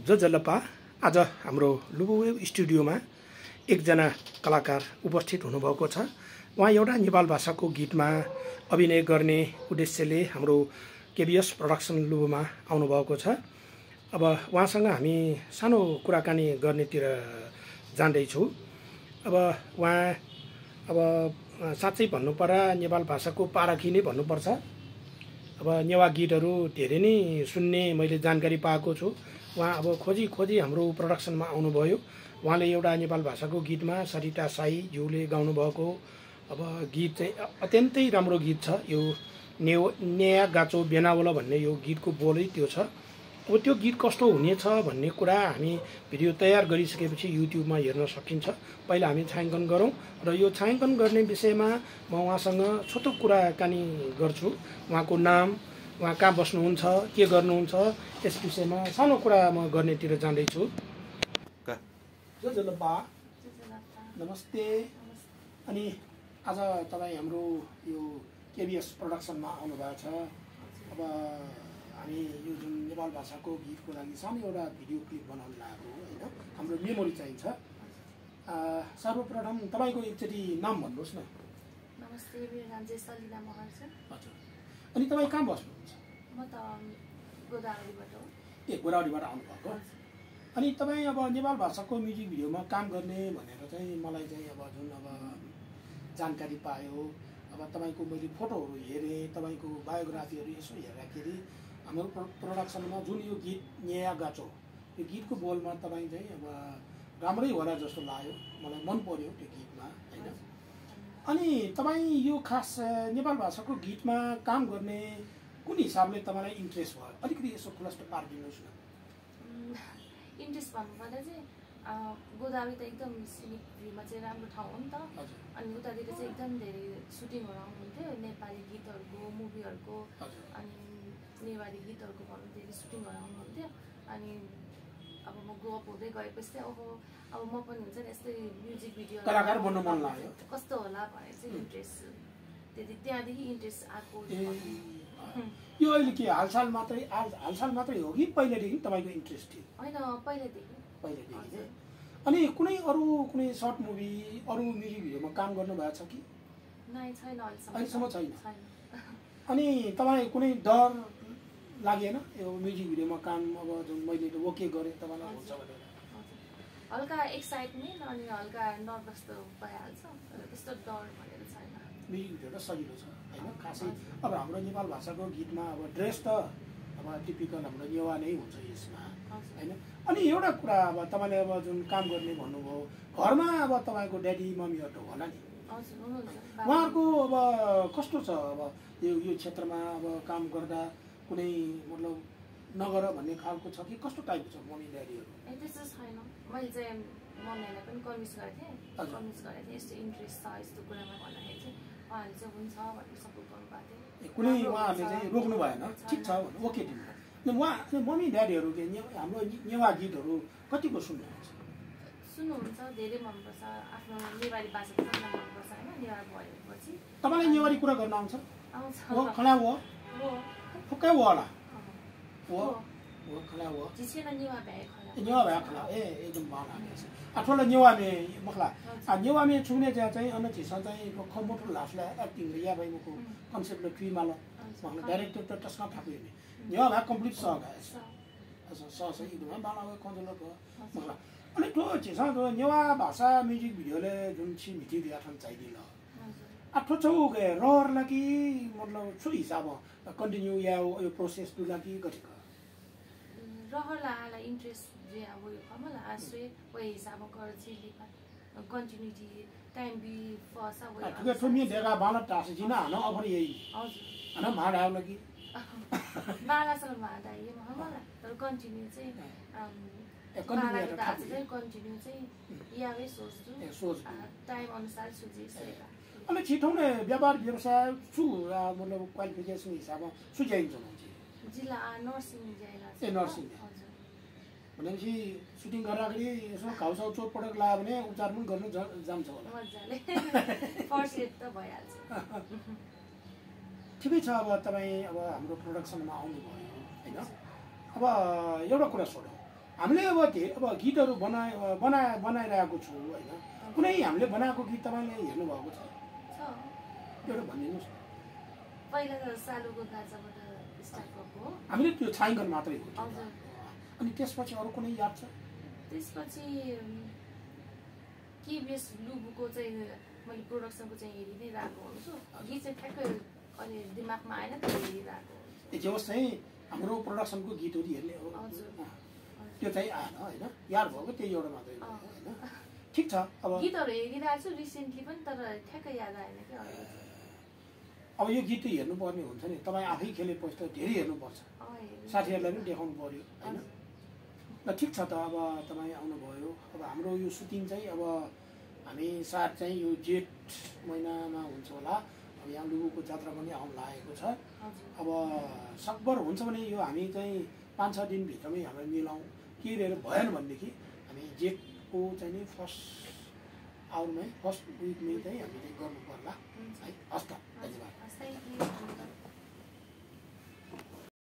जलपा आज हाम्रो लुबुवेब स्टुडियोमा एकजना कलाकार उपस्थित हुनुभएको छ। उहाँ एउटा नेपाल भाषाको गीतमा अभिनय गर्ने उद्देश्यले हाम्रो केबीएस प्रोडक्सन लुबुमा आउनुभएको छ। अब उहाँसँग हामी सानो कुराकानी गर्नेतिर जाँदैछु। अब उहाँ साँच्चै भन्नुपर्दा नेपाल भाषाको पारखी नै भन्नुपर्छ। अब नेवा गीतहरू धेरै नै सुन्ने मैले जानकारी पाएको छु। उहाँ अब खोजी हाम्रो प्रोडक्सनमा आउनुभयो। उहाँले एउटा नेपाल भाषाको गीतमा सरिता साई ज्यूले गाउनुभएको अब गीत चाहिँ अत्यन्तै राम्रो गीत छ। यो नेया गाचो बेनावला भन्ने यो गीतको बोलै त्यो छ। अब त्यो गीत कस्तो हुनेछ भन्ने कुरा हामी भिडियो तयार गरिसकेपछि युट्युबमा हेर्न सकिन्छ। पहिला हामी छायाङ्कन गरौँ र यो छायाङ्कन गर्ने विषयमा म उहाँसँग छोटो कुराकानी गर्छु। उहाँको नाम, उहाँ कहाँ बस्नुहुन्छ, के गर्नुहुन्छ, यस विषयमा सानो कुरा म गर्नेतिर जाँदैछु। नमस्ते। अनि आज तपाईँ हाम्रो यो केबीएस प्रोडक्सनमा आउनुभएको छ। अब हामी यो जुन नेपाल भाषाको गीतको लागि सानो एउटा भिडियो क्लिप बनाउन लागेको हो होइन, हाम्रो मेमोरी चाहिन्छ। सर्वप्रथम तपाईँको एकचोटि नाम भन्नुहोस् न। नमस्ते, मेरो नाम चाहिँ सलिना महर छ। हजुर। अनि तपाईँ कहाँ बस्नुहुन्छ? म त गोदावरीबाट हो। गोदावरीबाट आउनुभएको। अनि तपाईँ अब नेपाल भाषाको म्युजिक भिडियोमा काम गर्ने भनेर चाहिँ मलाई चाहिँ अब जुन अब जानकारी पायो, अब तपाईँको मैले फोटोहरू हेरेँ, तपाईँको बायोग्राफीहरू यसो हेर्दाखेरि हाम्रो प्रोडक्सनमा जुन यो गीत नेया गाचो, यो गीतको बोलमा तपाईँ चाहिँ अब राम्रै होला जस्तो लाग्यो, मलाई मन पर्यो त्यो गीतमा होइन। अनि तपाईँ यो खास नेपाल भाषाको गीतमा काम गर्ने कुन हिसाबले तपाईँलाई इन्ट्रेस्ट भयो? अलिकति यसो खुलस्त पारिदिनुहोस् न। इन्ट्रेस्ट भन्नुपर्दा चाहिँ गोदावरी त एकदम सिनिक भ्यूमा चाहिँ राम्रो ठाउँ हो नि त। अनि उतातिर चाहिँ एकदम धेरै सुटिङहरू आउनुहुन्थ्यो, नेपाली गीतहरूको, मुभीहरूको, अनि नेवारी गीतहरूको भनौँ धेरै सुटिङहरू आउनुहुन्थ्यो। अनि अब म गो अप हुँदै गएपछि चाहिँ अब म पनि हुन्छ नि यस्तै म्युजिक भिडियो कलाकार बन्न मन लाग्यो कस्तो होला भनेर चाहिँ इन्ट्रेस्ट त्यहाँदेखि इन्ट्रेस्ट आएको। यो अहिले के हालसाल मात्रै हो कि पहिलेदेखि तपाईँको इन्ट्रेस्ट थियो? होइन, पहिलेदेखि। अनि कुनै सर्ट मुभी, अरू म्युजिक भिडियोमा काम गर्नुभएको छ कि? छैन, अहिलेसम्म छैन। अनि तपाईँ कुनै डर लागेन यो म्युजिक भिडियोमा काम अब जुन मैले ओके गरेँ तपाईँलाई हुन्छ भनेर? हल्का एक्साइटमेन्ट अनि हल्का नर्भस त भइहाल्छ, त्यस्तो डर भनेर छैन। म्युजिक भिडियो त सजिलो छ होइन खासै। अब हाम्रो नेपाल भाषाको गीतमा अब ड्रेस त अब टिपिकल हाम्रो नेवा नै हुन्छ यसमा होइन। अनि एउटा कुरा अब तपाईँले अब जुन काम गर्ने भन्नुभयो, घरमा अब तपाईँको ड्याडी मम्मीहरू त होला नि, उहाँहरूको अब कस्तो छ? अब यो क्षेत्रमा अब काम गर्दा कुनै मतलब नगर भन्ने खालको छ कि कस्तो टाइपको छ मम्मी ड्याडीहरू? त्यस्तो छैन। मैले चाहिँ मम्मीहरूलाई पनि कन्भिन्स गरेको थिएँ यस्तो इन्ट्रेस्ट छ यस्तो कुरामा भन्दाखेरि चाहिँ उहाँहरूले चाहिँ हुन्छ भनेर सपोर्ट गर्नुभएको थियो। कुनै उहाँहरूले चाहिँ रोक्नु भएन, ठिक छ ओके दिनु। उहाँ मम्मी ड्याडीहरू हाम्रो नेवा गीतहरू कतिको सुन्नुहुन्छ? धेरै मनपर्छ। आफ्नो नेवारी भाषा त मनपर्छ होइन, नेवार भएपछि। तपाईँलाई नेवारी कुरा गर्न आउँछ? आउँछ। खडा हो फुक्कै हो होला हो खडा हो नेवा भए खडा एकदम बाल आठवटा नेवा में मखला नेवा में छुने चाहिँ अनछि चाहिँ खमोटो लासला एक्टिङ या भाइको कन्सेप्टले ट्री माल मखला डाइरेक्टर त टस्का थाप्यो नि नेवा भए कम्प्लिट सगा सस एकदम बाल कन्जलको मखला अनि त्यो चाहिँ नेवा भाषा म्युजिक भिडियोले जुन छि मिठी दिया छन् चाहिदिला आठो छौ गए रहर लागि मतलब छु हिसाब कन्टिन्यू या यो प्रोसेस दु लागि गरेको रहला इन्ट्रेस्ट जे अब यो कमला आश्रे वो हिसाब कर चाहिँ कन्टिन्युटी टाइम बी फसा वो ठिकै छ नि देगा बाला टास जिना न अफर यही हजुर हैन माड आउ लागि बालासँग माड आयो मलाई तर कन्टिन्यू चाहिँ कन्टिन्यू चाहिँ यावे सोच्छु टाइम अनुसार सुझिसकेको अनि छिटौने व्यापार व्यवसाय छु मतलब क्वालिफिकेसन हिसाबमा सुझाइन्छ जिल्ला नर्सिङ जाइला नर्सिङ भनेपछि सुटिङ गर्दाखेरि यसो घाउसाउ चोट पटक लाग्यो भने उपचार पनि गर्नु जान्छ होला मजाले फर्स्ट एड त भइहाल्छ। ठिकै छ। अब तपाईँ अब हाम्रो प्रोडक्सनमा आउनुभयो होइन। अब एउटा कुरा सोधौँ, हामीले अब गीतहरू बनाइरहेको छु होइन। कुनै हामीले बनाएको गीत तपाईँले हेर्नुभएको छ? एउटा भनिदिनुहोस्। पहिला त सालुको गाजाबाट स्टार्ट भएको हो। हामीले त्यो छायाङ्कन मात्रै हो। हजुर। अनि त्यसपछि अरू कुनै याद छ? त्यसपछि केबिएस लुबुको चाहिँ मैले प्रोडक्सनको चाहिँ हेरिदिइरहेको हुन्छु। गीत चाहिँ ठ्याक्कै अहिले दिमागमा आएन त हेरिरहेको हुन्छु। जे होस् चाहिँ हाम्रो प्रोडक्सनको गीतहरू हेर्ने हो। हजुर। त्यो चाहिँ आएन होइन, याद भएको त्यही एउटा मात्रै हो होइन। ठिक छ। अब गीतहरू हेरिरहेको छु रिसेन्टली पनि, तर ठ्याक्कै याद आएन क्या अहिले। अब यो गीत चाहिँ हेर्नुपर्ने हुन्छ नि, तपाईँ आफै खेलेपछि त धेरै हेर्नुपर्छ, साथीहरूलाई पनि देखाउनु पर्यो होइन। ल ठिक छ त, अब तपाईँ आउनुभयो। अब हाम्रो यो सुटिङ चाहिँ अब हामी सायद चाहिँ यो जेठ महिनामा हुन्छ होला। अब यहाँ लुबुको जात्रा पनि आउनु लागेको छ। अब सकभर हुन्छ भने यो हामी चाहिँ 5-6 दिनभित्रमै हामी मिलाउँ। के भएन भनेदेखि हामी जेठको चाहिँ नि फर्स्ट विकमै चाहिँ हामी चाहिँ गर्नु पर्ला है। हस् त, धन्यवाद।